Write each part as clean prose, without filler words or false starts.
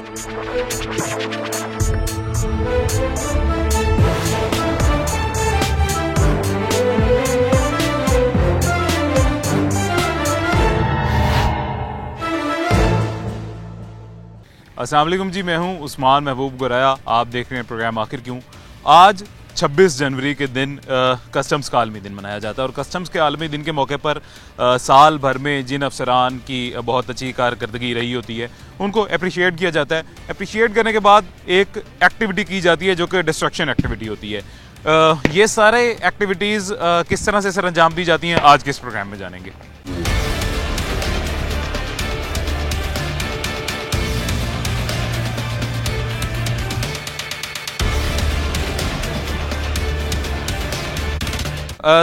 अस्सलाम वालेकुम जी, मैं हूं उस्मान महबूब गुराया। आप देख रहे हैं प्रोग्राम आखिर क्यों। आज 26 जनवरी के दिन कस्टम्स का आलमी दिन मनाया जाता है और कस्टम्स के आलमी दिन के मौके पर साल भर में जिन अफसरान की बहुत अच्छी कारकर्दगी रही होती है उनको अप्रिशिएट किया जाता है। अप्रिशिएट करने के बाद एक एक्टिविटी की जाती है जो कि डिस्ट्रक्शन एक्टिविटी होती है। ये सारे एक्टिविटीज़ किस तरह से सर अंजाम दी जाती हैं आज के इस प्रोग्राम में जानेंगे।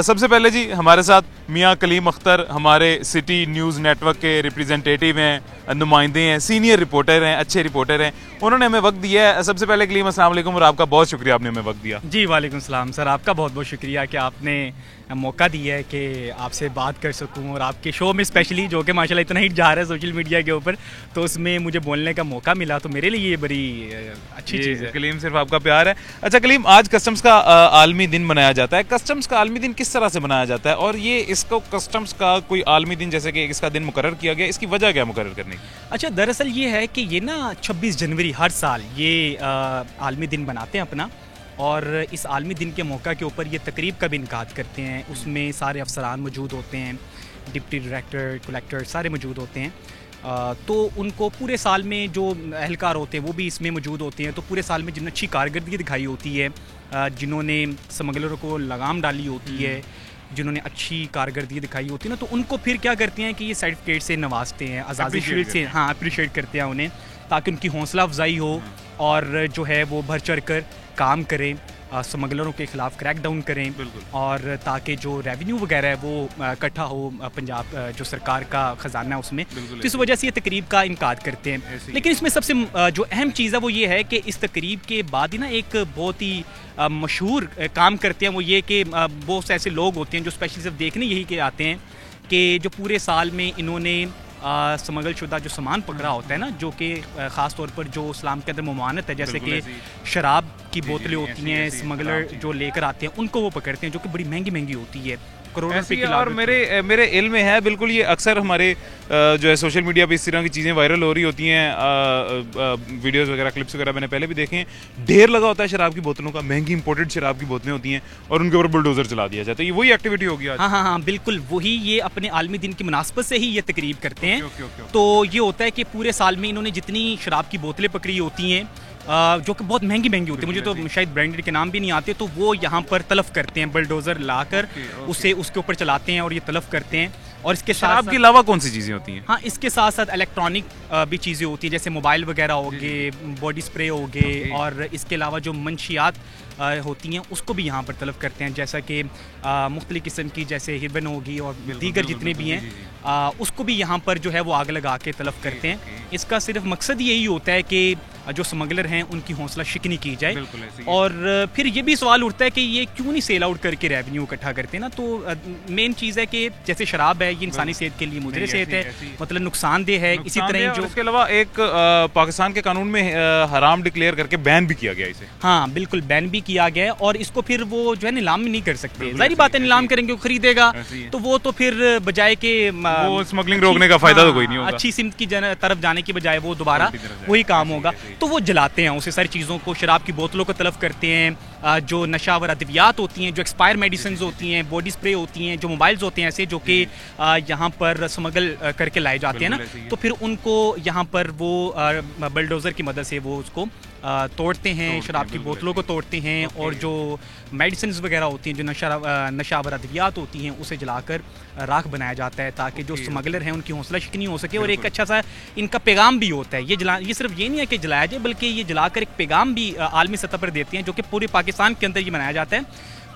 सबसे पहले जी हमारे साथ मियां कलीम अख्तर हमारे सिटी न्यूज़ नेटवर्क के रिप्रेजेंटेटिव हैं, नुमाइंदे हैं, सीनियर रिपोर्टर हैं, अच्छे रिपोर्टर हैं। उन्होंने हमें वक्त दिया है। सबसे पहले कलीम अस्सलाम वालेकुम और आपका बहुत शुक्रिया, आपने हमें वक्त दिया। जी वालेकुम सलाम सर, आपका बहुत बहुत शुक्रिया कि आपने मौका दिया है कि आपसे बात कर सकूं और आपके शो में स्पेशली जो कि माशाल्लाह इतना हिट जा रहा है सोशल मीडिया के ऊपर, तो उसमें मुझे बोलने का मौका मिला, तो मेरे लिए ये बड़ी अच्छी चीज़ है। कलीम सिर्फ आपका प्यार है। अच्छा कलीम, आज कस्टम्स का आलमी दिन मनाया जाता है। कस्टम्स का आलमी दिन किस तरह से मनाया जाता है और ये इसको कस्टम्स का कोई आलमी दिन जैसे कि इसका दिन मुकर्रर किया गया, इसकी वजह क्या मुकर्रर करने की? अच्छा, दरअसल ये है कि ये ना 26 जनवरी हर साल ये आलमी दिन बनाते हैं अपना, और इस आलमी दिन के मौका के ऊपर ये तकरीब का भी इनकाद करते हैं। उसमें सारे अफसरान मौजूद होते हैं, डिप्टी डायरेक्टर, कलेक्टर सारे मौजूद होते हैं। तो उनको पूरे साल में जो एहलकार होते हैं वो भी इसमें मौजूद होते हैं। तो पूरे साल में जिन्होंने अच्छी कारकर्दगी दिखाई होती है, जिन्होंने स्मगलरों को लगाम डाली होती है, जिन्होंने अच्छी कारकर्दगी दिखाई होती है ना, तो उनको फिर क्या करते हैं कि ये सर्टिफिकेट से नवाजते हैं, आज़ादी शील्ड से, हाँ अप्रिशिएट करते हैं उन्हें, ताकि उनकी हौसला अफजाई हो और जो है वो बढ़ चढ़ कर काम करें, स्मगलरों के ख़िलाफ़ क्रैक डाउन करें, और ताकि जो रेवेन्यू वगैरह है वो इकट्ठा हो पंजाब जो सरकार का ख़जाना है उसमें। तो इस वजह से ये तकरीब का इनकाद करते हैं। लेकिन इसमें सबसे जो अहम चीज़ है वो ये है कि इस तकरीब के बाद ही ना एक बहुत ही मशहूर काम करते हैं। वो ये कि बहुत से ऐसे लोग होते हैं जो स्पेशली सिर्फ देखने यही के आते हैं कि जो पूरे साल में इन्होंने स्मगल शुदा जो सामान पकड़ा होता है ना, जो कि ख़ास तौर पर जो इस्लाम के अंदर ममानत है, जैसे कि शराब की बोतलें होती हैं, स्मगलर जो लेकर आते हैं उनको वो पकड़ते हैं, जो कि बड़ी महंगी महंगी होती है, करोड़ों रुपए की। और मेरे इल्म में है बिल्कुल, ये अक्सर हमारे जो है सोशल मीडिया पे इस तरह की चीज़ें वायरल हो रही होती हैं, वीडियोस वगैरह, क्लिप्स वगैरह मैंने पहले भी देखे हैं। ढेर लगा होता है शराब की बोतलों का, महंगी इंपोर्टेड शराब की बोतलें होती हैं और उनके ऊपर बुलडोजर चला दिया जाता है। ये वही एक्टिविटी होगी आज? हाँ, बिल्कुल वही। ये अपने आलमी दिन की मुनासबत से ही ये तकरीब करते हैं। तो ये होता है कि पूरे साल में इन्होंने जितनी शराब की बोतलें पकड़ी होती हैं, जो कि बहुत महंगी महंगी होती है, मुझे तो शायद ब्रांडेड के नाम भी नहीं आते, तो वो यहाँ पर तलब करते हैं, बुलडोज़र लाकर उसे उसके ऊपर चलाते हैं और ये तलब करते हैं। और इसके शराब के अलावा कौन सी चीज़ें होती हैं? हाँ, इसके साथ साथ इलेक्ट्रॉनिक भी चीज़ें होती हैं, जैसे मोबाइल वगैरह हो गए, बॉडी स्प्रे हो गए, और इसके अलावा जो मंशियात होती हैं उसको भी यहाँ पर तलब करते हैं, जैसा कि मुख्तलिफ़ किस्म की जैसे हिरबन होगी और दीगर जितने भी हैं उसको भी यहाँ पर जो है वो आग लगा के तलब करते हैं। इसका सिर्फ मकसद यही होता है कि जो स्मगलर हैं उनकी हौसला शिकनी की जाए। और फिर ये भी सवाल उठता है कि ये क्यों नहीं सेल आउट करके रेवेन्यू इकट्ठा करते हैं ना। तो मेन चीज़ है कि जैसे शराब है, ये इंसानी सेहत के लिए मुज़र सेहत है, मतलब नुकसानदेह है। इसी तरह जो इसके अलावा एक पाकिस्तान के कानून में हराम डिक्लेयर करके बैन भी किया गया इसे। हाँ बिल्कुल, बैन भी किया गया है, और इसको फिर वो जो है नीलाम नहीं कर सकते। जाहिर बात है, नीलाम करेंगे वो खरीदेगा, तो वो तो फिर बजाय के स्मगलिंग रोकने का फायदा तो कोई नहीं होगा, अच्छी सिमत की तरफ जाने की बजाय वो दोबारा वही काम होगा, तो वो जलाते हैं उसे सारी चीज़ों को। शराब की बोतलों को तलब करते हैं, जो नशावर अद्वियात होती हैं, जो एक्सपायर मेडिसिन होती हैं, बॉडी स्प्रे होती हैं, जो मोबाइल्स होते हैं ऐसे जो कि यहाँ पर स्मगल करके लाए जाते हैं ना, तो फिर उनको यहाँ पर वो बुलडोज़र की मदद से वो उसको तोड़ते हैं, शराब की बोतलों को तोड़ते हैं, और जो मेडिसिन वगैरह होती हैं, जो नशावर अद्वियात होती हैं, उसे जलाकर राख बनाया जाता है, ताकि जो स्मगलर हैं उनकी हौसला शिकनी हो सके। और एक अच्छा सा इनका पैगाम भी होता है। ये सिर्फ ये नहीं है कि जलाया जाए, बल्कि ये जलाकर एक पैगाम भी आलमी सतह पर देते हैं, जो कि पूरे पाकिस्तान के अंदर ये मनाया जाता है,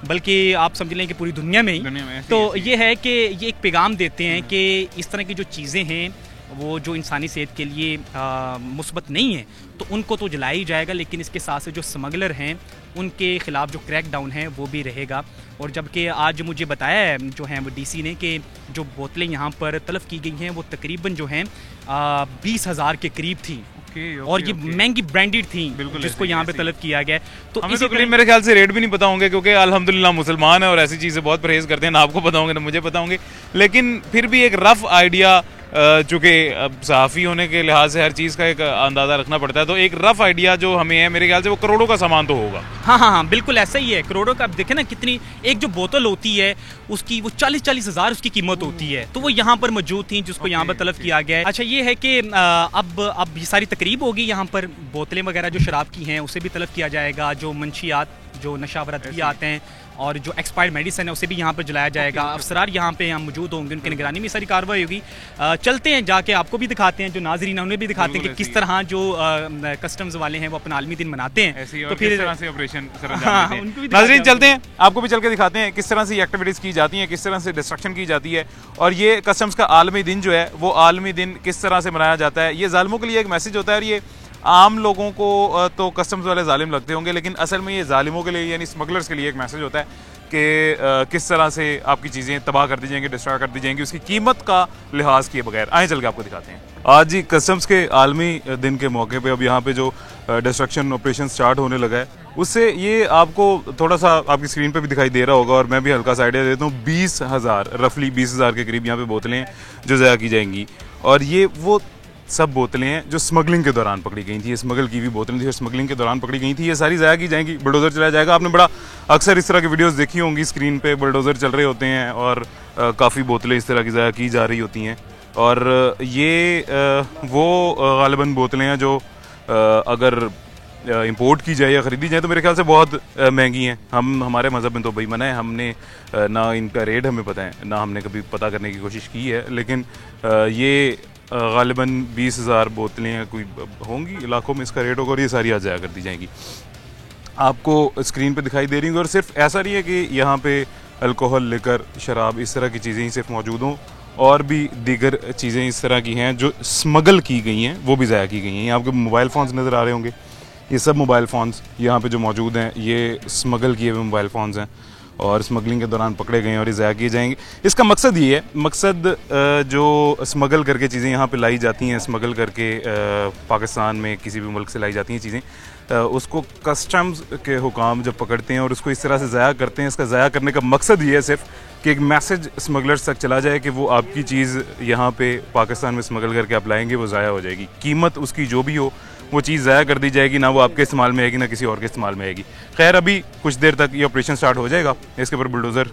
बल्कि आप समझ लें कि पूरी दुनिया में ही। तो ये है कि ये एक पैगाम देते हैं कि इस तरह की जो चीज़ें हैं वो जो इंसानी सेहत के लिए मुस्बत नहीं है, तो उनको तो जलाया ही जाएगा, लेकिन इसके साथ से जो स्मगलर हैं उनके ख़िलाफ़ जो क्रैक डाउन है वो भी रहेगा। और जबकि आज मुझे बताया है जो है वो डीसी ने कि जो बोतलें यहाँ पर तलब की गई हैं वो तकरीबन जो हैं 20,000 के करीब थी, और ये महंगी ब्रांडेड थी जिसको यहाँ पे तलब किया गया है। तो हमें तो मेरे ख्याल से रेट भी नहीं पता होंगे, क्योंकि अल्हम्दुलिल्लाह मुसलमान है और ऐसी चीज़ें बहुत परहेज करते हैं, ना आपको पता होंगे ना मुझे पता होंगे, लेकिन फिर भी एक रफ आइडिया, चूँकि सहाफ़ी होने के लिहाज से हर चीज़ का एक अंदाज़ा रखना पड़ता है, तो एक रफ आइडिया जो हमें है मेरे ख्याल से वो करोड़ों का सामान तो होगा। हाँ, बिल्कुल ऐसा ही है, करोड़ों का। आप देखें ना कितनी एक जो बोतल होती है उसकी वो 40-40 हज़ार उसकी कीमत होती है, तो वो यहाँ पर मौजूद थी जिसको यहाँ पर तलब किया गया है। अच्छा ये है कि अब ये सारी तकरीब होगी, यहाँ पर बोतलें वगैरह जो शराब की हैं उसे भी तलब किया जाएगा, जो मंशियात जो नशावरत भी आते हैं और जो एक्सपायर्ड मेडिसिन है उसे भी यहाँ पर जलाया जाएगा। अफसरार यहाँ पे मौजूद होंगे, उनकी निगरानी में सारी कार्रवाई होगी। चलते हैं जाके आपको भी दिखाते हैं, जो नाजरीन है उन्हें भी दिखाते हैं कि किस तरह जो कस्टम्स वाले हैं वो अपना आलमी दिन मनाते हैं, तो फिर तरह से ऑपरेशन नाजरीन चलते हैं, आपको भी चल के दिखाते हैं किस तरह से ये एक्टिविटीज की जाती हैं, किस तरह से डिस्ट्रक्शन की जाती है, और ये कस्टम्स का आलमी दिन जो है वो आलमी दिन किस तरह से मनाया जाता है। ये जालिमों के लिए एक मैसेज होता है, और ये आम लोगों को तो कस्टम्स वाले जालिम लगते होंगे, लेकिन असल में ये जालिमों के लिए यानी स्मगलर्स के लिए एक मैसेज होता है कि किस तरह से आपकी चीज़ें तबाह कर दी जाएंगी, डिस्ट्रॉय कर दी जाएंगी उसकी कीमत का लिहाज किए बगैर। आए चल के आपको दिखाते हैं। आज ही कस्टम्स के आलमी दिन के मौके पे अब यहाँ पे जो डिस्ट्रक्शन ऑपरेशन स्टार्ट होने लगा है, उससे ये आपको थोड़ा सा आपकी स्क्रीन पे भी दिखाई दे रहा होगा, और मैं भी हल्का सा आइडिया देता हूँ। 20,000 रफली 20,000 के करीब यहाँ पे बोतलें हैं जो ज़ाया की जाएंगी, और ये वो सब बोतलें हैं जो स्मगलिंग के दौरान पकड़ी गई थी। ये स्मगल की हुई बोतलें थी और स्मगलिंग के दौरान पकड़ी गई थी। ये सारी ज़ाया की जाएंगी, बुलडोज़र चलाया जाएगा। आपने बड़ा अक्सर इस तरह की वीडियोस देखी होंगी, स्क्रीन पे बुलडोज़र चल रहे होते हैं और काफ़ी बोतलें इस तरह की ज़ाया की जा रही होती हैं। और ये वो गालिबन बोतलें हैं जो अगर इंपोर्ट की जाए या ख़रीदी जाए तो मेरे ख्याल से बहुत महंगी हैं। हमारे मज़हब में तो भाई मना है, हमने ना इनका रेट हमें पता है, ना हमने कभी पता करने की कोशिश की है, लेकिन ये गालिबन 20,000 बोतलें कोई होंगी, लाखों में इसका रेट होगा, और ये सारी आज ज़ाया कर दी जाएंगी। आपको स्क्रीन पे दिखाई दे रही होंगी। और सिर्फ ऐसा नहीं है कि यहाँ पे अल्कोहल, लिकर, शराब इस तरह की चीज़ें ही सिर्फ मौजूद हों, और भी दीगर चीज़ें इस तरह की हैं जो स्मगल की गई हैं, वो भी ज़ाया की गई हैं। यहाँ आपको मोबाइल फ़ोन्स नज़र आ रहे होंगे, ये सब मोबाइल फ़ोन्स यहाँ पे जो मौजूद हैं ये स्मगल किए हुए मोबाइल फ़ोन्स हैं, और स्मगलिंग के दौरान पकड़े गए हैं और ये ज़ाया किए जाएंगे। इसका मकसद ये है, मकसद जो स्मगल करके चीज़ें यहाँ पे लाई जाती हैं, स्मगल करके पाकिस्तान में किसी भी मुल्क से लाई जाती हैं चीज़ें, उसको कस्टम्स के हुकाम जब पकड़ते हैं और उसको इस तरह से ज़ाया करते हैं, इसका ज़ाया करने का मकसद ये है सिर्फ कि एक मैसेज स्मगलर्स तक चला जाए कि वो आपकी चीज़ यहाँ पे पाकिस्तान में स्मगल करके आप लाएंगे, वो ज़ाया हो जाएगी। कीमत उसकी जो भी हो वो चीज़ ज़ाया कर दी जाएगी, ना वो आपके इस्तेमाल में आएगी ना किसी और के इस्तेमाल में आएगी। खैर अभी कुछ देर तक ये ऑपरेशन स्टार्ट हो जाएगा, इसके ऊपर बुलडोज़र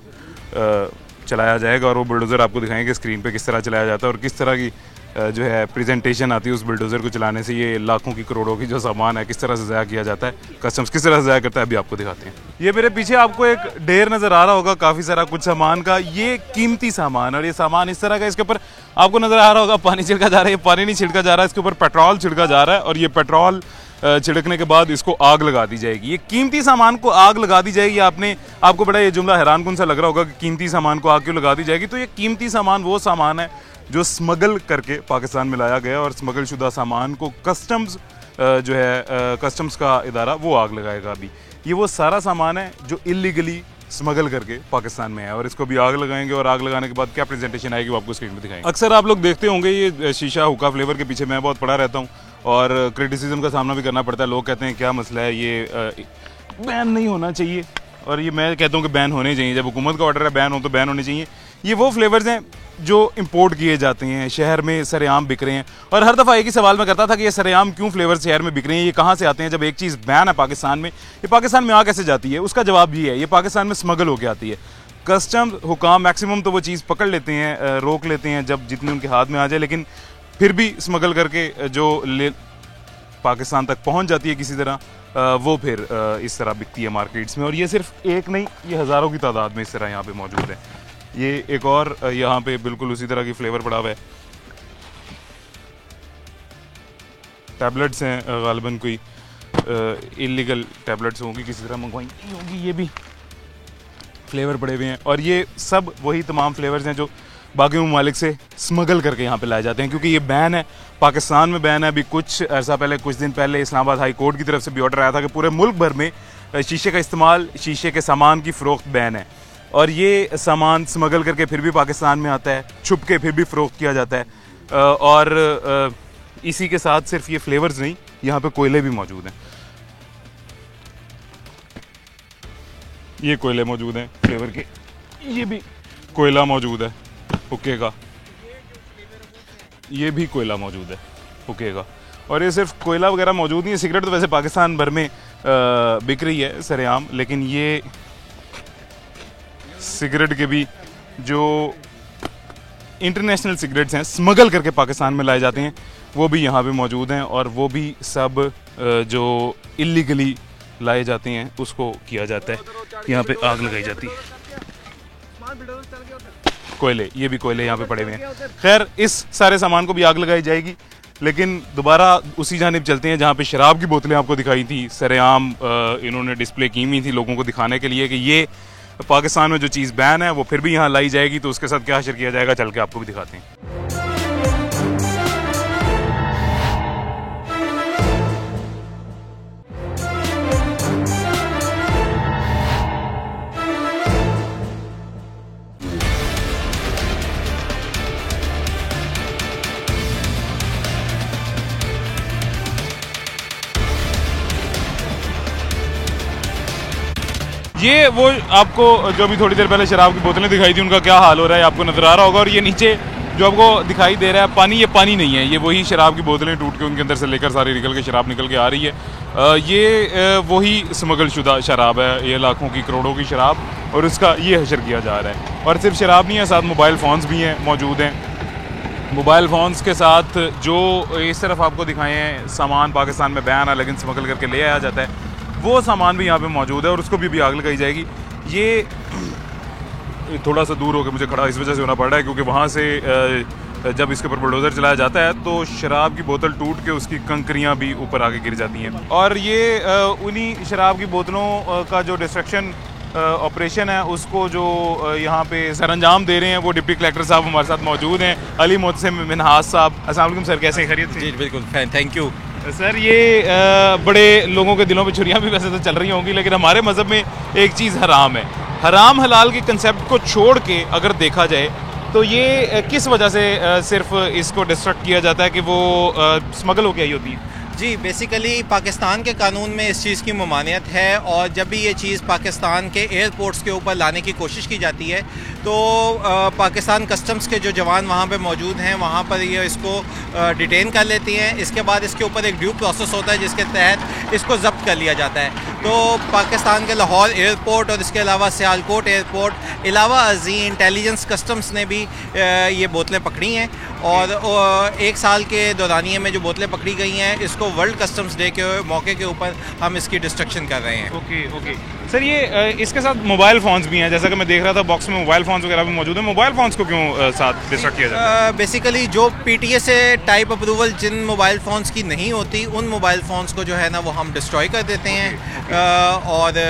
चलाया जाएगा, और वो बुलडोज़र आपको दिखाएंगे स्क्रीन पे किस तरह चलाया जाता है और किस तरह की जो है प्रेजेंटेशन आती है उस बुलडोज़र को चलाने से। ये लाखों की करोड़ों की जो सामान है किस तरह से ज़ाया किया जाता है, कस्टम्स किस तरह से ज़ाया करता है, अभी आपको दिखाते हैं। ये मेरे पीछे आपको एक ढेर नज़र आ रहा होगा काफ़ी सारा कुछ सामान का, ये कीमती सामान, और ये सामान इस तरह का, इसके ऊपर आपको नज़र आ रहा होगा पानी छिड़का जा रहा है। ये पानी नहीं छिड़का जा रहा है, इसके ऊपर पेट्रोल छिड़का जा रहा है, और ये पेट्रोल छिड़कने के बाद इसको आग लगा दी जाएगी। ये कीमती सामान को आग लगा दी जाएगी। आपको बड़ा ये जुमला हैरान कुन सा लग रहा होगा कि कीमती सामान को आग क्यों लगा दी जाएगी। तो ये कीमती सामान वो सामान है जो स्मगल करके पाकिस्तान में लाया गया, और स्मगल शुदा सामान को कस्टम्स जो है कस्टम्स का इदारा वो आग लगाएगा। अभी ये वो सारा सामान है जो इलीगली स्मगल करके पाकिस्तान में है, और इसको भी आग लगाएंगे, और आग लगाने के बाद क्या प्रेजेंटेशन आएगी वो आपको स्क्रीन में दिखाएंगे। अक्सर आप लोग देखते होंगे ये शीशा हुक्का फ्लेवर के पीछे मैं बहुत पड़ा रहता हूँ, और क्रिटिसिज्म का सामना भी करना पड़ता है। लोग कहते हैं क्या मसला है, ये बैन नहीं होना चाहिए, और ये मैं कहता हूँ कि बैन होने चाहिए। जब हुकूमत का ऑर्डर है बैन हो तो बैन होने चाहिए। ये वो फ्लेवर्स हैं जो इंपोर्ट किए जाते हैं, शहर में सरेआम बिक रहे हैं, और हर दफ़ा एक ही सवाल मैं करता था कि ये सरेआम क्यों फ्लेवर शहर में बिक रहे हैं, ये कहाँ से आते हैं। जब एक चीज़ बैन है पाकिस्तान में, ये पाकिस्तान में आ कैसे जाती है? उसका जवाब ये है, ये पाकिस्तान में स्मगल होकर आती है। कस्टम हुकाम मैक्सिमम तो वो चीज़ पकड़ लेते हैं, रोक लेते हैं जब जितनी उनके हाथ में आ जाए, लेकिन फिर भी स्मगल करके जो पाकिस्तान तक पहुँच जाती है किसी तरह, वो फिर इस तरह बिकती है मार्केट्स में। और ये सिर्फ एक नहीं, ये हज़ारों की तादाद में इस तरह यहाँ पे मौजूद है। ये एक और यहाँ पे बिल्कुल उसी तरह की फ्लेवर पड़ा हुआ है। टैबलेट्स हैं, गालिबन कोई इलीगल टैबलेट्स होंगी, किसी तरह मंगवाई होंगी, ये भी फ्लेवर पड़े हुए हैं। और ये सब वही तमाम फ्लेवर्स हैं जो बाकी ममालिक से स्मगल करके यहाँ पे लाए जाते हैं, क्योंकि ये बैन है, पाकिस्तान में बैन है। अभी कुछ अर्सा पहले, कुछ दिन पहले इस्लामाबाद हाई कोर्ट की तरफ से भी ऑर्डर आया था कि पूरे मुल्क भर में शीशे का इस्तेमाल, शीशे के सामान की फ़रोख्त बैन है, और ये सामान स्मगल करके फिर भी पाकिस्तान में आता है, छुप के फिर भी फ़रोख्त किया जाता है। और इसी के साथ सिर्फ ये फ्लेवर्स नहीं, यहाँ पे कोयले भी मौजूद हैं। ये कोयले मौजूद हैं फ्लेवर के, ये भी कोयला मौजूद है हुक्के का, ये भी कोयला मौजूद है हुक्के का। और ये सिर्फ कोयला वगैरह मौजूद नहीं है, सिगरेट तो वैसे पाकिस्तान भर में बिक रही है सरेआम, लेकिन ये सिगरेट के भी जो इंटरनेशनल सिगरेट्स हैं स्मगल करके पाकिस्तान में लाए जाते हैं, वो भी यहाँ पे मौजूद हैं। और वो भी सब जो इलीगली लाए जाते हैं उसको किया जाता है, यहाँ पे आग लगाई जाती है। कोयले, ये भी कोयले यहाँ पे पड़े हुए हैं। खैर इस सारे सामान को भी आग लगाई जाएगी, लेकिन दोबारा उसी जानिब चलते हैं जहाँ पे शराब की बोतलें आपको दिखाई थी सरेआम इन्होंने डिस्प्ले की हुई थी लोगों को दिखाने के लिए कि ये पाकिस्तान में जो चीज़ बैन है वो फिर भी यहाँ लाई जाएगी, तो उसके साथ क्या हशर किया जाएगा चल के आपको भी दिखाते हैं। ये वो आपको जो अभी थोड़ी देर पहले शराब की बोतलें दिखाई थी उनका क्या हाल हो रहा है आपको नजर आ रहा होगा। और ये नीचे जो आपको दिखाई दे रहा है पानी, ये पानी नहीं है, ये वही शराब की बोतलें टूट के उनके अंदर से लेकर सारी निकल के शराब निकल के आ रही है। ये वही स्मगल शुदा शराब है, ये लाखों की करोड़ों की शराब, और उसका ये हशर किया जा रहा है। और सिर्फ शराब नहीं है, साथ मोबाइल फ़ोन्स भी हैं मौजूद हैं। मोबाइल फ़ोन्स के साथ जो इस तरफ आपको दिखाए हैं सामान पाकिस्तान में बैन है लेकिन स्मगल करके ले आया जाता है, वो सामान भी यहाँ पे मौजूद है और उसको भी आग लगाई जाएगी। ये थोड़ा सा दूर होकर मुझे खड़ा इस वजह से होना पड़ रहा है क्योंकि वहाँ से जब इसके ऊपर बुलडोज़र चलाया जाता है तो शराब की बोतल टूट के उसकी कंकरियाँ भी ऊपर आके गिर जाती हैं। और ये उन्हीं शराब की बोतलों का जो डिस्ट्रक्शन ऑपरेशन है उसको जो यहाँ पे सरअंजाम दे रहे हैं वो डिप्टी कलेक्टर साहब हमारे साथ मौजूद हैं, अली मोहसिन मिनहास साहब। अस्सलाम वालेकुम सर, कैसे हैं, खैरियत से? जी बिल्कुल, थैंक यू सर। ये बड़े लोगों के दिलों में छुरियां भी वैसे तो चल रही होंगी, लेकिन हमारे मज़हब में एक चीज़ हराम है। हराम हलाल के कंसेप्ट को छोड़ के अगर देखा जाए तो ये किस वजह से सिर्फ इसको डिस्ट्रक्ट किया जाता है कि वो स्मगल होके आई होती है? जी, बेसिकली पाकिस्तान के कानून में इस चीज़ की ममानियत है और जब भी ये चीज़ पाकिस्तान के एयरपोर्ट्स के ऊपर लाने की कोशिश की जाती है तो पाकिस्तान कस्टम्स के जो जवान वहाँ पे मौजूद हैं वहाँ पर ये इसको डिटेन कर लेती हैं। इसके बाद इसके ऊपर एक ड्यू प्रोसेस होता है जिसके तहत इसको जब्त कर लिया जाता है। तो पाकिस्तान के लाहौर एयरपोर्ट और इसके अलावा सियालकोट एयरपोर्ट, अलावा अजी इंटेलिजेंस कस्टम्स ने भी ये बोतलें पकड़ी हैं और एक साल के दौरानिए में जो बोतलें पकड़ी गई हैं इसको वर्ल्ड कस्टम्स डे के मौके के ऊपर हम इसकी डिस्ट्रक्शन कर रहे हैं। ओके सर, ये इसके साथ मोबाइल फ़ोन्स भी हैं, जैसा कि मैं देख रहा था बॉक्स में मोबाइल फ़ोन्स वगैरह भी मौजूद हैं। मोबाइल फ़ोन्स को क्यों साथ डिस्ट्रक्ट किया जाता है? बेसिकली जो पीटीए से टाइप अप्रूवल जिन मोबाइल फ़ोन्स की नहीं होती उन मोबाइल फ़ोन्स को जो है ना वो हम डिस्ट्रॉय कर देते हैं और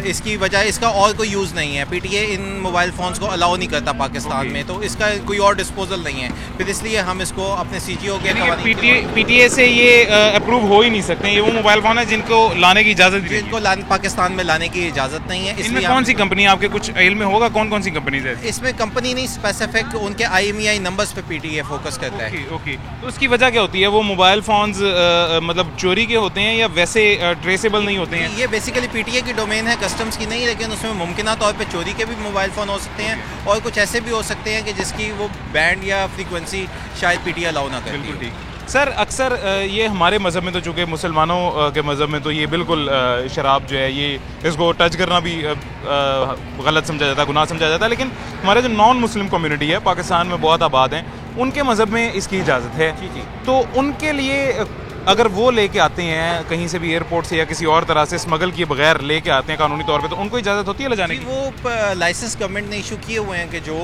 इसकी वजह इसका और कोई यूज़ नहीं है। पीटीए इन मोबाइल फ़ोन्स को अलाउ नहीं करता पाकिस्तान में, तो इसका कोई और डिस्पोजल नहीं है, फिर इसलिए हम इसको अपने सीजीओ के पीटीए से ये अप्रूव हो ही नहीं सकते। ये वो मोबाइल फ़ोन है जिनको लाने की इजाज़त, जिनको पाकिस्तान में लाने की इजाज़त नहीं है। इसमें कौन सी कंपनी आपके कुछ इल्म में होगा, कौन कौन सी कंपनीज है? इसमें कंपनी नहीं, स्पेसिफिक उनके IMEI नंबर्स पे पीटीए फोकस करता है। ओके, तो उसकी वजह क्या होती है? वो मोबाइल फ़ोन्स मतलब चोरी के होते हैं या वैसे ट्रेसेबल नहीं होते हैं? ये बेसिकली पीटीए की डोमेन है, कस्टम्स की नहीं, लेकिन उसमें मुमकिन तौर पे चोरी के भी मोबाइल फ़ोन हो सकते हैं और कुछ ऐसे भी हो सकते हैं कि जिसकी वो बैंड या फ्रीक्वेंसी शायद पीटीए अलाउ ना करे। बिल्कुल ठीक सर। अक्सर ये हमारे मज़हब में तो चूँकि मुसलमानों के मज़हब में तो ये बिल्कुल शराब जो है ये इसको टच करना भी गलत समझा जाता है, गुनाह समझा जाता है, लेकिन हमारे जो नॉन मुस्लिम कम्युनिटी है पाकिस्तान में बहुत आबाद हैं, उनके मज़हब में इसकी इजाज़त है। तो उनके लिए अगर वो लेके आते हैं कहीं से भी एयरपोर्ट से या किसी और तरह से स्मगल किए बगैर लेके आते हैं कानूनी तौर पे, तो उनको इजाज़त होती है ले जाने की? वो लाइसेंस गवर्नमेंट ने इशू किए हुए हैं कि जो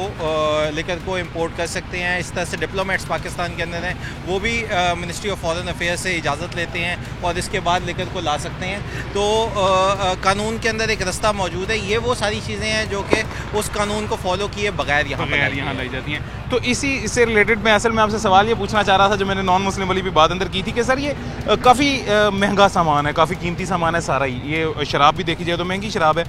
लेकर को इंपोर्ट कर सकते हैं। इस तरह से डिप्लोमेट्स पाकिस्तान के अंदर हैं, वो भी मिनिस्ट्री ऑफ फॉरेन अफेयर्स से इजाज़त लेते हैं और इसके बाद लेकर को ला सकते हैं। तो कानून के अंदर एक रास्ता मौजूद है। ये वो सारी चीज़ें हैं जो कि उस कानून को फॉलो किए बगैर यहाँ लाई जाती हैं। तो इसी से रिलेटेड मैं असल में आपसे सवाल ये पूछना चाह रहा था जो मैंने नॉन मुस्लिम वाली भी बात अंदर की थी कि सर ये काफ़ी महंगा सामान है, काफ़ी कीमती सामान है सारा ही। ये शराब भी देखी जाए तो महंगी शराब है।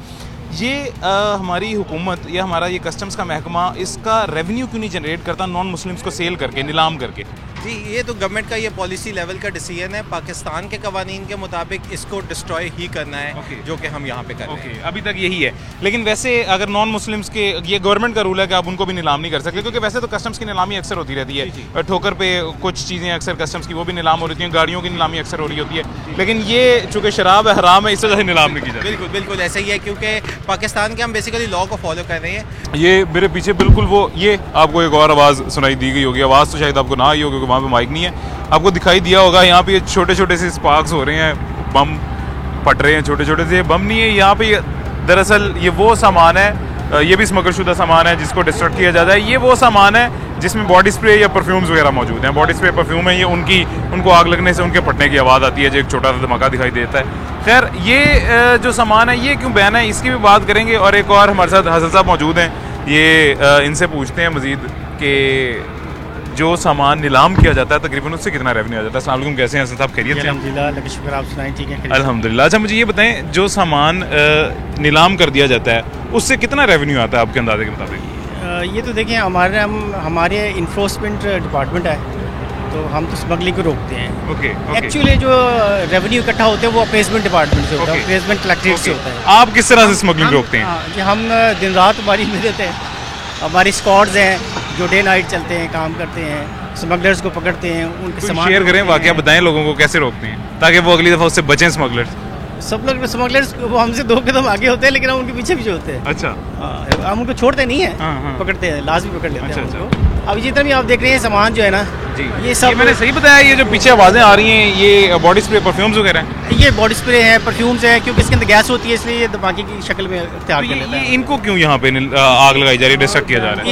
ये हमारी हुकूमत या हमारा ये कस्टम्स का महकमा इसका रेवेन्यू क्यों नहीं जनरेट करता नॉन मुस्लिम्स को सेल करके, नीलाम करके? जी, ये तो गवर्नमेंट का ये पॉलिसी लेवल का डिसीजन है। पाकिस्तान के कवानीन के मुताबिक इसको डिस्ट्रॉय ही करना है, जो कि हम यहाँ पे कर रहे हैं। अभी तक यही है। लेकिन वैसे अगर नॉन मुस्लिम्स के, ये गवर्नमेंट का रूल है कि आप उनको भी नीलाम नहीं कर सकते, क्योंकि वैसे तो कस्टम्स की नीलामी अक्सर होती रहती है। ठोकर पे कुछ चीज़ें अक्सर कस्टम्स की वो भी नीलाम हो रही हैं, गाड़ियों की नीलामी अक्सर हो रही होती है। लेकिन ये चूँकि शराब है, हराम है, इस वजह से नीलाम नहीं की जाती। बिल्कुल बिल्कुल ऐसा ही है, क्योंकि पाकिस्तान के हम बेसिकली लॉ को फॉलो कर रहे हैं। ये मेरे पीछे बिल्कुल वो, ये आपको एक और आवाज़ सुनाई दी गई होगी। आवाज़ तो शायद आपको ना आई होगी क्योंकि वहाँ पे माइक नहीं है। आपको दिखाई दिया होगा यहाँ पे छोटे छोटे से स्पार्क्स हो रहे हैं, बम फट रहे हैं छोटे छोटे से। बम नहीं है यहाँ पे, दरअसल ये वो सामान है, ये भी स्मगलशुदा सामान है जिसको डिस्ट्रक्ट किया जाता है। ये वो सामान है जिसमें बॉडी स्प्रे या परफ्यूम्स वगैरह मौजूद हैं। बॉडी स्प्रे परफ्यूम है ये, उनको आग लगने से उनके फटने की आवाज़ आती है, जो एक छोटा सा धमाका दिखाई देता है। खैर, ये जो सामान है ये क्यों बैन है, इसकी भी बात करेंगे। और एक और हमारे साथ हसन साहब मौजूद हैं, ये इनसे पूछते हैं मजीद कि जो सामान नीलाम किया जाता है तकरीबन उससे कितना रेवेन्यू आ जाता है। अस्सलाम वालेकुम, कैसे हैं हसन साहब, खैरियत से? अल्हम्दुलिल्लाह, लगे शुक्र, आप सुनाएं? ठीक है, अल्हम्दुलिल्लाह। अच्छा, मुझे ये बताएं, जो सामान नीलाम कर दिया जाता है उससे कितना रेवेन्यू आता है आपके अंदाजे के मुताबिक? ये तो देखें, हमारे इन्फोर्समेंट डिपार्टमेंट है, तो हम तो स्मगलिंग को रोकते हैं। ओके। एक्चुअली जो रेवेन्यू इकट्ठा होते हैं वो अपेसमेंट डिपार्टमेंट से होता है, अपेसमेंट कलेक्ट्रेट से होता है। आप किस तरह से स्मगलिंग रोकते हैं? जी, हम दिन रात हमारी में देते हैं, हमारी स्क्वाड्स हैं जो डे नाइट चलते हैं, काम करते हैं, स्मगलर्स को पकड़ते हैं, उनके सामान शेयर करें, वाकया बताएं लोगों को कैसे रोकते हैं ताकि वो अगली दफ़ा उससे बचें स्मगलर्स। सब लोग स्मगलर्स वो हमसे 2 कदम आगे होते हैं, लेकिन हम उनके पीछे पीछे होते हैं। अच्छा। हम उनको छोड़ते नहीं है, पकड़ते हैं, लास्ट भी पकड़ लेते हैं उनको। अब जितना भी आप देख रहे हैं सामान जो है ना जी, ये सब मैंने सही बताया, ये जो पीछे आवाज़ें आ रही हैं ये बॉडी स्प्रे परफ्यूम्स वगैरह हैं? ये बॉडी स्प्रे है, परफ्यूम्स है, क्योंकि इसके अंदर गैस होती है, इसलिए ये धमाके की शक्ल में तैयार कर लेता है। इनको क्यों यहाँ पे आग लगाई जा रही है, डिस्ट्रक्ट किया जा रहा है?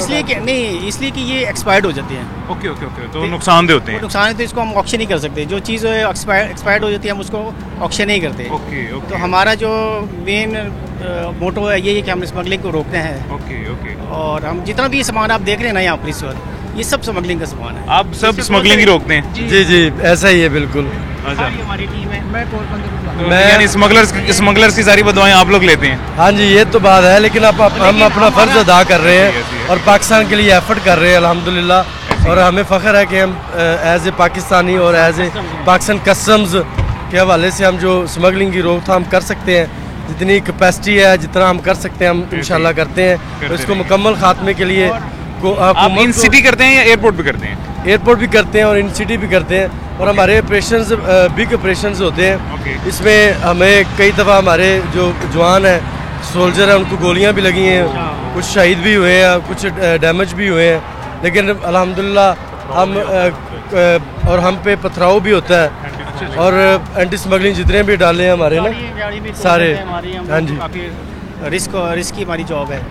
इसलिए कि ये एक्सपायर्ड हो जाते हैं। ओके ओके ओके, तो नुकसानदेह होते हैं। नुकसान है, तो इसको हम ऑक्शन नहीं कर सकते। जो चीज़ एक्सपायर्ड हो जाती है हम उसको ऑक्शन नहीं करते। Okay okay. तो हमारा जो मेन मोटो है ये कि हम स्मगलिंग को रोकते हैं। Okay okay. और हम जितना भी सामान आप देख रहे हैं ना यहाँ पर इस वक्त, ये सब स्मगलिंग का सामान है। आप सब स्मगलिंग ही रोकते हैं? जी जी, ऐसा ही है बिल्कुल। अच्छा, हमारी टीम है। मैं यानी स्मगलर्स की सारी बदवाएं आप लोग लेते हैं? हाँ जी, ये तो बात है, लेकिन हम अपना फर्ज अदा कर रहे हैं और पाकिस्तान के लिए एफर्ट कर रहे हैं अल्हम्दुलिल्लाह। और हमें फ़ख्र है कि हम एज ए पाकिस्तानी और एज ए पाकिस्तान कस्टम्स के हवाले से हम जो स्मगलिंग की रोकथाम कर सकते हैं, जितनी कैपेसिटी है, जितना हम कर सकते हैं हम इंशाल्लाह करते हैं। और इसको मुकम्मल खात्मे के लिए आप इन सिटी करते हैं या एयरपोर्ट भी करते हैं? एयरपोर्ट भी करते हैं और इन सिटी भी करते हैं। और हमारे ऑपरेशंस बिग ऑपरेशंस होते हैं। इसमें हमें कई दफ़ा हमारे जो जवान हैं, सोल्जर हैं, उनको गोलियां भी लगी हैं, कुछ शहीद भी हुए हैं, कुछ डैमेज भी हुए हैं। लेकिन अल्हम्दुलिल्लाह हम और हम पे पथराव भी होता है और एंटी स्मगलिंग जितने भी डाले हैं हमारे ना सारे। हाँ जी, रिस्क की हमारी जॉब है।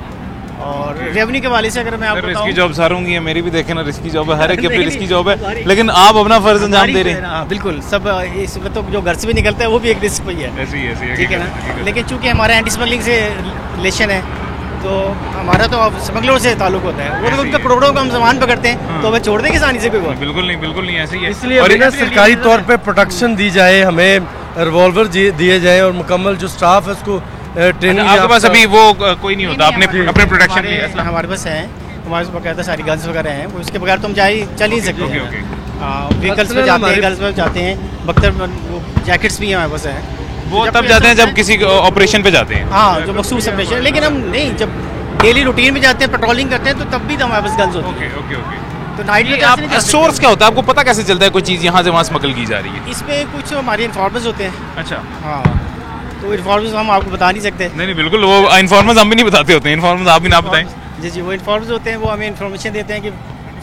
और रेवेन्यू के वाले से अगर मैं आपको रिस्की जॉब सारों की है, मेरी भी देखे ना रिस्की जॉब है, हर एक की अपनी रिस्की जॉब है, लेकिन आप अपना फर्ज अंजाम दे रहे हैं। हाँ बिल्कुल, सब इसमें तो जो घर से भी निकलता है वो भी एक रिस्क पे ही है। ऐसी ठीक है ना, लेकिन चूंकि हमारा एंटी स्मगलिंग से रिलेशन है, तो हमारा तो स्मगलर से ताल्लुक होता है। वो तो उनके करोड़ों का हम सामान पकड़ते हैं, तो हमें छोड़ देंगे आसानी से कोई? बिल्कुल नहीं, ऐसे ही है। इसलिए और सरकारी तौर पे प्रोटेक्शन दी जाए, हमें रिवॉल्वर दिए जाए और मुकम्मल जो स्टाफ है उसको ट्रेनिंग। आपके पास अभी वो कोई नहीं होता अपने प्रोटेक्शन के लिए? हमारे पास है, हमारे पास बकायदा सारी गन्स वगैरह हैं, उसके बगैर तो हम चल ही सकते हैं। व्हीकल्स में जाते हैं, गर्ल्स में जाते हैं, बख्तर जैकेट्स भी हमारे पास हैं। वो तब जाते हैं जब किसी ऑपरेशन पे जाते हैं? हाँ, जो मखसूस ऑपरेशन। लेकिन हम नहीं, जब डेली रूटीन में जाते हैं, पेट्रोलिंग करते हैं, तो तब भी हमारे पास गन्स होती है। तो नाइट में आप सोर्स क्या होता है, आपको पता कैसे चलता है कोई चीज़ यहाँ से वहाँ स्मगल की जा रही है? इसमें कुछ हमारे इन्फॉर्मर्स होते हैं। अच्छा। हाँ, तो इन्फॉर्मर्स हम आपको बता नहीं सकते। नहीं बिल्कुल, वो इन्फॉर्मर्स हम भी नहीं बताते होते हैं, इन्फॉर्मर्स आप भी ना बताएं। जी, वो इन्फॉर्मर्स होते हैं, वो हमें इन्फॉर्मेशन देते हैं कि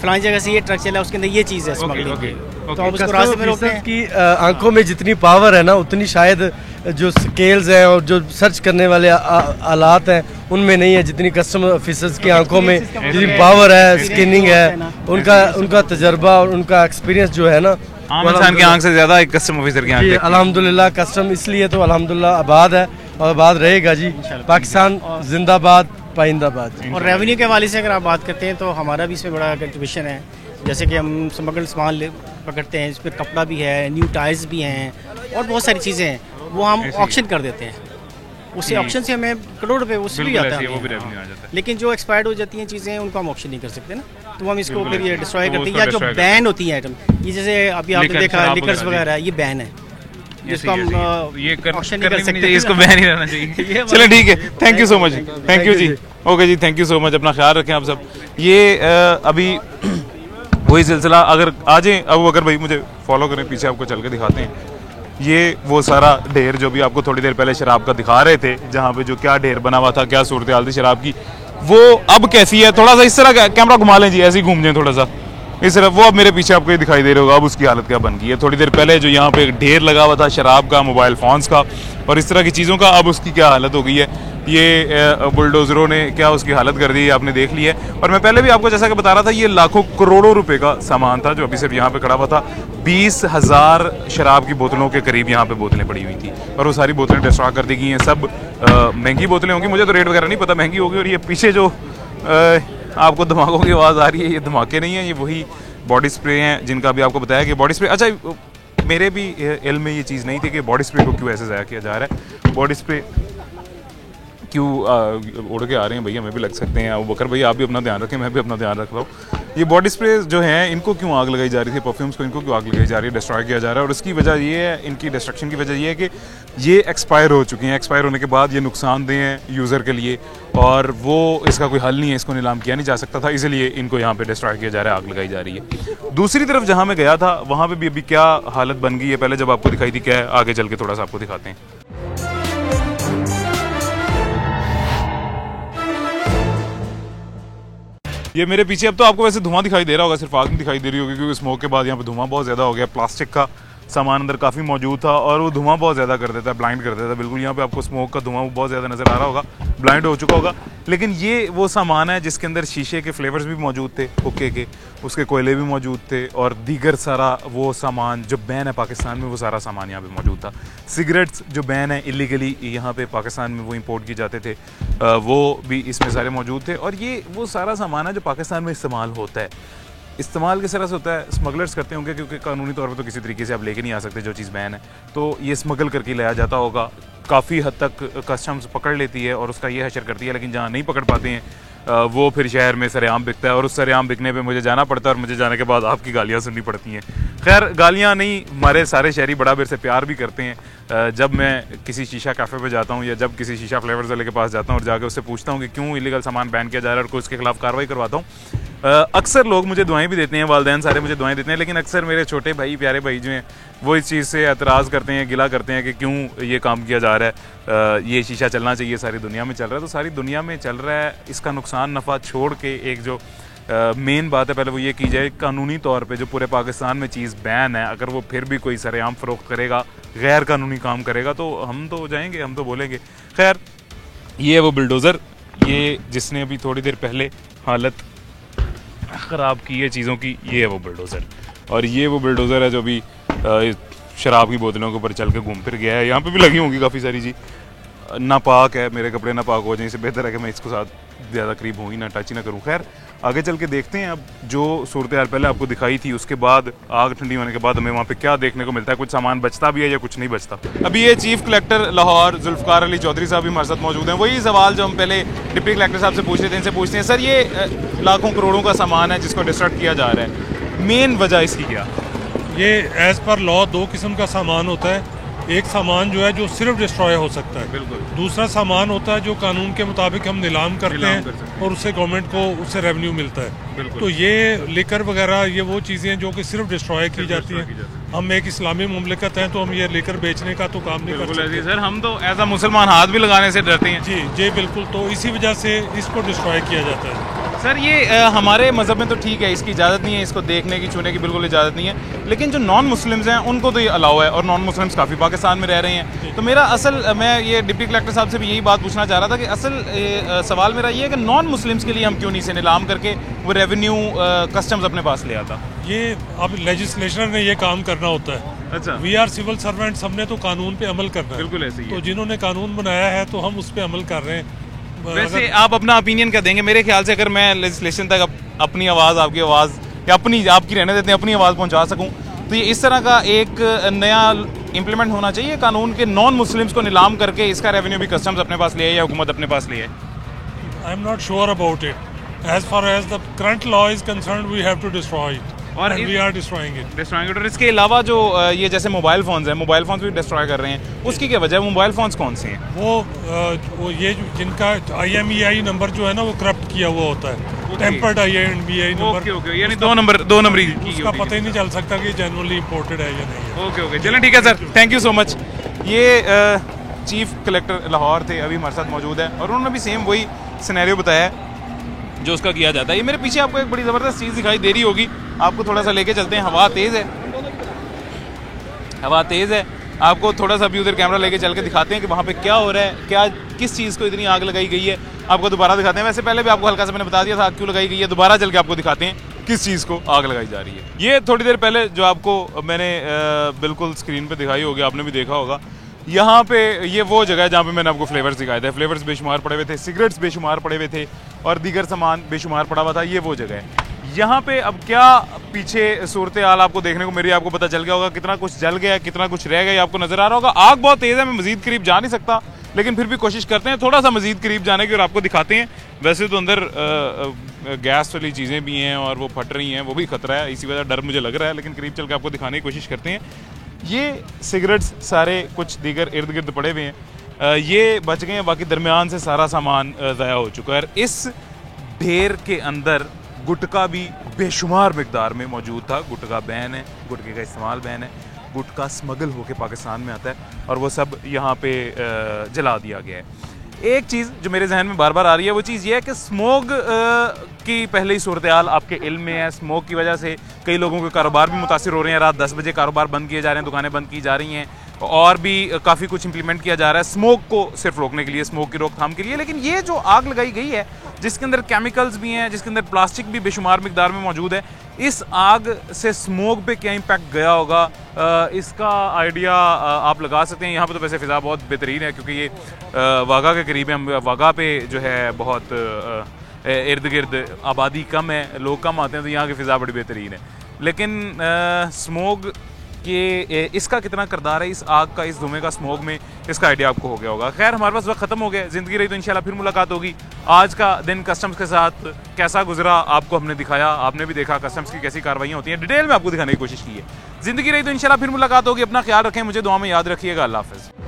फलानी जगह से ये ट्रक चला, उसके अंदर ये चीज़ है स्मगलिंग की, तो हम उसको रास्ते में रोकते हैं। की आंखों में जितनी पावर है ना, उतनी शायद जो स्केल्स हैं और जो सर्च करने वाले आलात हैं उनमें नहीं है, जितनी कस्टम ऑफिसर्स की आंखों में जितनी पावर है, स्कैनिंग है, उनका तजर्बा और उनका एक्सपीरियंस जो है ना, आम इंसान की आंख से ज्यादा एक कस्टम ऑफिसर की आंख। अल्हम्दुलिल्लाह कस्टम इसलिए तो अल्हम्दुलिल्लाह आबाद है और आबाद रहेगा जी। पाकिस्तान जिंदाबाद, पाइंदाबाद। और रेवेन्यू के हवाले से अगर आप बात करते हैं तो हमारा भी इसमें बड़ा कंट्रीब्यूशन है। जैसे कि हम स्मगल्ड सामान पकड़ते हैं, इस पर कपड़ा भी है, न्यू टायर्स भी हैं और बहुत सारी चीज़ें हैं, वो हम ऑक्शन कर देते हैं। उससे ऑक्शन से हमें करोड़ रुपए उससे भी आता है, वो भी रेवेन्यू आ जाता है। लेकिन जो एक्सपायर्ड हो जाती हैं चीज़ें उनको हम ऑक्शन नहीं कर सकते ना। तो हम इसको फिर ये डिस्ट्रॉय तो करते हैं, उसको या जो destroy बैन होती है आइटम, ये जैसे अभी आपने लिकर, देखा शराब लिकर्स वगैरह, वगैरह, ये बैन है, जिसको हम ये ऑक्शन नहीं कर करनी भी नहीं सकते। चाहिए, इसको बैन ही रहना चाहिए। चलो ठीक है, thank you so much, thank you जी, ओके जी, थैंक यू सो मच, अपना ख्याल रखें आप सब। ये अभी वही सिलसिला, अगर आ जाए अब, अगर भाई मुझे फॉलो करें, पीछे आपको चल के दिखाते हैं। ये वो सारा ढेर जो भी आपको थोड़ी देर पहले शराब का दिखा रहे थे, जहाँ पे जो क्या ढेर बना हुआ था, क्या सूरत हाल थी शराब की, वो अब कैसी है। थोड़ा सा इस तरह कैमरा घुमा लें जी, ऐसे ही घूम जाए थोड़ा सा इस तरह, वो अब मेरे पीछे आपको ये दिखाई दे रहा होगा, अब उसकी हालत क्या बन गई है। थोड़ी देर पहले जो यहाँ पे ढेर लगा हुआ था शराब का, मोबाइल फोन्स का और इस तरह की चीज़ों का, अब उसकी क्या हालत हो गई है। ये बुलडोजरों ने क्या उसकी हालत कर दी है, आपने देख ली है। और मैं पहले भी आपको जैसा कि बता रहा था, ये लाखों करोड़ों रुपए का सामान था जो अभी सिर्फ यहाँ पे खड़ा हुआ था। 20,000 शराब की बोतलों के करीब यहाँ पे बोतलें पड़ी हुई थी और वो सारी बोतलें डिस्ट्रॉय कर दी गई हैं। सब महंगी बोतलें होंगी, मुझे तो रेट वगैरह नहीं पता, महंगी होगी। और ये पीछे जो आपको धमाकों की आवाज़ आ रही है, ये धमाके नहीं है, ये वही बॉडी स्प्रे हैं जिनका अभी आपको बताया कि बॉडी स्प्रे। अच्छा, मेरे भी इल्म में ये चीज़ नहीं थी कि बॉडी स्प्रे को क्यों ऐसे ज़ाया किया जा रहा है। बॉडी स्प्रे क्यों उड़ के आ रहे हैं भैया, हमें भी लग सकते हैं। अबू बकर भैया आप भी अपना ध्यान रखें, मैं भी अपना ध्यान रख रहा हूँ। ये बॉडी स्प्रे जो हैं, इनको क्यों आग लगाई जा रही थी, परफ्यूम्स को इनको क्यों आग लगाई जा रही है, डिस्ट्रॉय किया जा रहा है। और उसकी वजह ये है, इनकी डिस्ट्रक्शन की वजह ये है कि ये एक्सपायर हो चुके हैं। एक्सपायर होने के बाद ये नुकसानदेह हैं यूज़र के लिए और वो इसका कोई हल नहीं है, इसको नीलाम किया नहीं जा सकता था, इसलिए इनको यहाँ पे डिस्ट्रॉय किया जा रहा है, आग लगाई जा रही है। दूसरी तरफ जहाँ मैं गया था, वहाँ पे भी अभी क्या हालत बन गई है, पहले जब आपको दिखाई थी क्या है, आगे चल के थोड़ा सा आपको दिखाते हैं। ये मेरे पीछे, अब तो आपको वैसे धुआं दिखाई दे रहा होगा, सिर्फ आग नहीं दिखाई दे रही होगी क्योंकि स्मोक के बाद यहाँ पे धुआं बहुत ज़्यादा हो गया। प्लास्टिक का सामान अंदर काफ़ी मौजूद था और वो धुआं बहुत ज़्यादा कर देता है, ब्लाइंड कर देता है बिल्कुल। यहाँ पे आपको स्मोक का धुआं बहुत ज़्यादा नज़र आ रहा होगा, ब्लाइंड हो चुका होगा। लेकिन ये वो सामान है जिसके अंदर शीशे के फ्लेवर्स भी मौजूद थे, हुक्के के, उसके कोयले भी मौजूद थे और दीगर सारा वो सामान जो बैन है पाकिस्तान में, वो सारा सामान यहाँ पे मौजूद था। सिगरेट्स जो बैन है इलीगली यहाँ पे पाकिस्तान में वो इंपोर्ट की जाते थे, वो भी इसमें सारे मौजूद थे। और ये वो सारा सामान है जो पाकिस्तान में इस्तेमाल होता है। इस्तेमाल किस तरह से होता है, स्मगलर्स करते होंगे क्योंकि कानूनी तौर पर तो किसी तरीके से आप लेके नहीं आ सकते जो चीज़ बैन है, तो ये स्मगल करके लाया जाता होगा। काफ़ी हद तक कस्टम्स पकड़ लेती है और उसका ये हशर करती है, लेकिन जहाँ नहीं पकड़ पाते हैं वो फिर शहर में सरेआम बिकता है और उस सरेआम बिकने पे मुझे जाना पड़ता है और मुझे जाने के बाद आपकी गालियाँ सुननी पड़ती हैं। खैर, गालियाँ नहीं, हमारे सारे शहरी बड़ा मेरे से प्यार भी करते हैं। जब मैं किसी शीशा कैफ़े पे जाता हूँ या जब किसी शीशा फ्लेवर्स वाले के पास जाता हूँ और जाकर उससे पूछता हूँ कि क्यों इलीगल सामान बैन किया जा रहा है और कोई उसके खिलाफ कार्रवाई करवाता हूँ, अक्सर लोग मुझे दुआएं भी देते हैं, वालिदैन सारे मुझे दुआएं देते हैं, लेकिन अक्सर मेरे छोटे भाई, प्यारे भाई जो हैं, वो इस चीज़ से एतराज़ करते हैं, गिला करते हैं कि क्यों ये काम किया जा रहा है। ये शीशा चलना चाहिए, सारी दुनिया में चल रहा है, तो सारी दुनिया में चल रहा है। इसका नुकसान नफ़ा छोड़ के एक जो मेन बात है, पहले वो ये की जाए कानूनी तौर पे जो पूरे पाकिस्तान में चीज़ बैन है, अगर वो फिर भी कोई सरेआम फ़रोख्त करेगा, गैर कानूनी काम करेगा, तो हम तो जाएंगे, हम तो बोलेंगे। खैर, ये वो बुलडोज़र, ये जिसने अभी थोड़ी देर पहले हालत ख़राब की है चीज़ों की, ये है वो बुलडोज़र। और ये वो बुलडोज़र है जो अभी शराब की बोतलों के ऊपर चल के घूम फिर गया है। यहाँ पे भी लगी होंगी काफ़ी सारी जी। नापाक है, मेरे कपड़े नापाक हो जाए, इससे बेहतर है कि मैं इसको साथ ज़्यादा करीब हूँ ही ना, टच ही ना करूँ। खैर, आगे चल के देखते हैं अब जो सूरत हाल पहले आपको दिखाई थी, उसके बाद आग ठंडी होने के बाद हमें वहाँ पे क्या देखने को मिलता है, कुछ सामान बचता भी है या कुछ नहीं बचता। अभी ये चीफ कलेक्टर लाहौर जुल्फ़कार अली चौधरी साहब भी हमारे साथ मौजूद हैं। वही सवाल जो हम पहले डिप्टी कलेक्टर साहब से पूछ रहे थे, इनसे पूछते हैं, सर ये लाखों करोड़ों का सामान है जिसको डिस्ट्रक्ट किया जा रहा है, मेन वजह इसकी क्या? ये एज़ पर लॉ दो किस्म का सामान होता है। एक सामान जो है जो सिर्फ डिस्ट्रॉय हो सकता है, बिल्कुल। दूसरा सामान होता है जो कानून के मुताबिक हम नीलाम करते हैं और उससे गवर्नमेंट को उससे रेवेन्यू मिलता है। तो ये लिकर वगैरह ये वो चीज़ें जो कि सिर्फ डिस्ट्रॉय की जाती हैं। हम एक इस्लामी मुमलिकत हैं तो हम ये लेकर बेचने का तो काम नहीं कर सकते सर, हम तो एज अ मुसलमान हाथ भी लगाने से डरते हैं। जी जी बिल्कुल, तो इसी वजह से इसको डिस्ट्रॉय किया जाता है। सर, ये हमारे मज़हब में तो ठीक है, इसकी इजाज़त नहीं है, इसको देखने की, छूने की बिल्कुल इजाज़त नहीं है, लेकिन जो नॉन मुस्लिम्स हैं उनको तो ये अलाउ है और नॉन मुस्लिम्स काफ़ी पाकिस्तान में रह रहे हैं। तो मेरा मैं ये डिप्टी कलेक्टर साहब से भी यही बात पूछना चाह रहा था कि असल सवाल मेरा ये है कि नॉन मुस्लिम्स के लिए हम क्यों नहीं इसे नीलाम करके वो रेवेन्यू कस्टम्स अपने पास ले आता? ये अब लेजिस्लेचर ने ये काम करना होता है। अच्छा, वी आर सिविल सर्वेंट्स, हमने तो कानून पे अमल करना है। बिल्कुल ऐसे ही है। तो जिन्होंने कानून बनाया है तो हम उस पे अमल कर रहे हैं। वैसे आप अपना ओपिनियन क्या देंगे? मेरे ख्याल से अगर मैं लेजिस्लेशन तक अपनी आवाज़, आपकी आवाज़ या अपनी आपकी रहने देते हैं, अपनी आवाज़ पहुंचा सकूं, तो ये इस तरह का एक नया इम्प्लीमेंट होना चाहिए कानून के, नॉन मुस्लिम्स को नीलाम करके इसका रेवेन्यू भी कस्टम्स अपने पास ले आए या हुकूमत अपने पास ले आए। I am not sure about it, as far as the current law is concerned, we have to destroy it. और And we are destroying it. Destroying. और इसके अलावा जो ये जैसे मोबाइल फ़ोन्स हैं, मोबाइल फ़ोन्स भी डिस्ट्रॉय कर रहे हैं, उसकी क्या वजह है? मोबाइल फ़ोन्स कौन से हैं? वो ये जिनका IMEI नंबर जो है ना वो करप्ट किया हुआ होता है, टेम्पर्ड IMEI नंबर। ओके, यानी दो नंबरी की उसका पता ही नहीं चल सकता कि जेन्युइनली इंपोर्टेड है या नहीं है। ओके, चलें ठीक है sir, thank you so much. ये चीफ कलेक्टर लाहौर थे, अभी हमारे साथ मौजूद है और उन्होंने भी सेम वही सिनेरियो बताया है जो उसका किया जाता है। ये मेरे पीछे आपको एक बड़ी ज़बरदस्त चीज़ दिखाई दे रही होगी, आपको थोड़ा सा लेके चलते हैं। हवा तेज़ है, आपको थोड़ा सा भी उधर कैमरा लेके चल के दिखाते हैं कि वहाँ पे क्या हो रहा है, क्या किस चीज़ को इतनी आग लगाई गई है। आपको दोबारा दिखाते हैं, वैसे पहले भी आपको हल्का सा मैंने बता दिया था आग क्यों लगाई गई है, दोबारा चल के आपको दिखाते हैं किस चीज़ को आग लगाई जा रही है। ये थोड़ी देर पहले जो आपको मैंने बिल्कुल स्क्रीन पर दिखाई होगी, आपने भी देखा होगा, यहाँ पे ये वो जगह है जहाँ पे मैंने आपको फ्लेवर्स दिखाए थे। फ्लेवर्स बेशुमार पड़े हुए थे, सिगरेट्स बेशुमार पड़े हुए थे और दीगर सामान बेशुमार पड़ा हुआ था। ये वो जगह है। यहाँ पे अब क्या पीछे सूरत हाल आपको देखने को मेरी, आपको पता चल गया होगा कितना कुछ जल गया, कितना कुछ रह गया, आपको नजर आ रहा होगा। आग बहुत तेज़ है, मैं मजीद करीब जा नहीं सकता, लेकिन फिर भी कोशिश करते हैं थोड़ा सा मजीद करीब जाने की और आपको दिखाते हैं। वैसे तो अंदर गैस वाली चीज़ें भी हैं और वो फट रही हैं, वो भी खतरा है, इसी वजह डर मुझे लग रहा है, लेकिन करीब चल के आपको दिखाने की कोशिश करते हैं। ये सिगरेट्स सारे कुछ दीगर इर्द गिर्द पड़े हुए हैं, ये बच गए हैं, बाकी दरमियान से सारा सामान ज़ाया हो चुका है। इस ढेर के अंदर गुटका भी बेशुमार मिकदार में मौजूद था। गुटका बैन है, गुटके का इस्तेमाल बैन है, गुटका स्मगल होकर पाकिस्तान में आता है और वो सब यहाँ पे जला दिया गया है। एक चीज़ जो मेरे जहन में बार बार आ रही है वो चीज़ ये है कि स्मोक की पहले ही सूरत हाल आपके इल्म में है। स्मोक की वजह से कई लोगों के कारोबार भी मुतासिर हो रहे हैं। रात 10 बजे कारोबार बंद किए जा रहे हैं, दुकानें बंद की जा रही हैं और भी काफ़ी कुछ इंप्लीमेंट किया जा रहा है स्मोक को सिर्फ रोकने के लिए, स्मोक की रोकथाम के लिए। लेकिन ये जो आग लगाई गई है जिसके अंदर केमिकल्स भी हैं, जिसके अंदर प्लास्टिक भी बेशुमार मिकदार में मौजूद है, इस आग से स्मोक पे क्या इम्पैक्ट गया होगा इसका आइडिया आप लगा सकते हैं। यहाँ पे तो वैसे फ़िज़ा बहुत बेहतरीन है क्योंकि ये वाघा के करीब है। हम वाघा पे जो है बहुत इर्द गिर्द आबादी कम है, लोग कम आते हैं, तो यहाँ की फ़िज़ा बड़ी बेहतरीन है। लेकिन स्मोक कि इसका कितना किरदार है इस आग का, इस धुएं का, स्मोक में, इसका आइडिया आपको हो गया होगा। खैर, हमारे पास वक्त ख़त्म हो गया, ज़िंदगी रही तो इंशाल्लाह फिर मुलाकात होगी। आज का दिन कस्टम्स के साथ कैसा गुजरा आपको हमने दिखाया, आपने भी देखा कस्टम्स की कैसी कार्रवाइयाँ होती हैं, डिटेल में आपको दिखाने की कोशिश की है। ज़िंदगी रही तो इंशाल्लाह फिर मुलाकात होगी। अपना ख्याल रखें, मुझे दुआ में याद रखिएगा। अल्लाह हाफ़िज़।